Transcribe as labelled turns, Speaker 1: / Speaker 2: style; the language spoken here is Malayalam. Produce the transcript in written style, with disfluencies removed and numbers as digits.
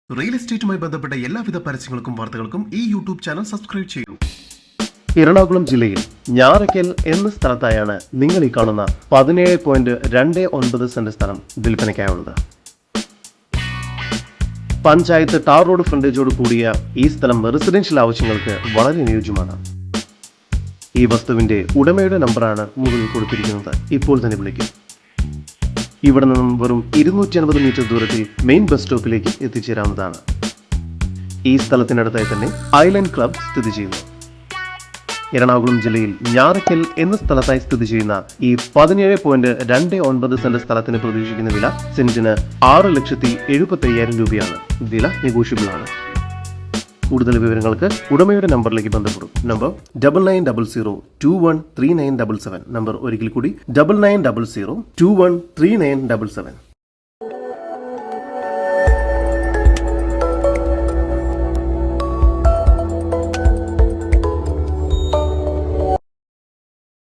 Speaker 1: റിയൽ എസ്റ്റേറ്റുമായി ബന്ധപ്പെട്ട എല്ലാവിധ പരസ്യങ്ങൾക്കും വാർത്തകൾക്കും ഈ യൂട്യൂബ് ചാനൽ സബ്സ്ക്രൈബ് ചെയ്യൂ.
Speaker 2: എറണാകുളം ജില്ലയിൽ ഞാറയ്ക്കൽ എന്ന സ്ഥലത്തായാണ് നിങ്ങൾ ഈ കാണുന്ന 17.29 സെന്റ് സ്ഥലം വിൽപ്പനയ്ക്കായുള്ളത്. പഞ്ചായത്ത് ടാർ റോഡ് ഫ്രണ്ടേജോട് കൂടിയ ഈ സ്ഥലം റെസിഡൻഷ്യൽ ആവശ്യങ്ങൾക്ക് വളരെ അനുയോജ്യമാണ്. ഈ വസ്തുവിന്റെ ഉടമയുടെ നമ്പറാണ് മുകളിൽ കൊടുത്തിരിക്കുന്നത്. ഇപ്പോൾ തന്നെ വിളിക്കും. ഇവിടെ നിന്നും വെറും 250 മീറ്റർ ദൂരത്തിൽ മെയിൻ ബസ് സ്റ്റോപ്പിലേക്ക് എത്തിച്ചേരാവുന്നതാണ്. ഈ സ്ഥലത്തിനടുത്തായി തന്നെ ഐലൻഡ് ക്ലബ് സ്ഥിതി ചെയ്യുന്നു. എറണാകുളം ജില്ലയിൽ ഞാറയ്ക്കൽ എന്ന സ്ഥലത്തായി സ്ഥിതി ചെയ്യുന്ന ഈ 17.29 സെന്റ് സ്ഥലത്തിന് പ്രതീക്ഷിക്കുന്ന വില സെന്റിന് 6,75,000 രൂപയാണ്. വില നെഗോഷ്യബിൾ ആണ്. കൂടുതൽ വിവരങ്ങൾക്ക് ഉടമയുടെ നമ്പറിലേക്ക് ബന്ധപ്പെടും. നമ്പർ 9900213977. നമ്പർ ഒരിക്കൽ കൂടി 9900213977.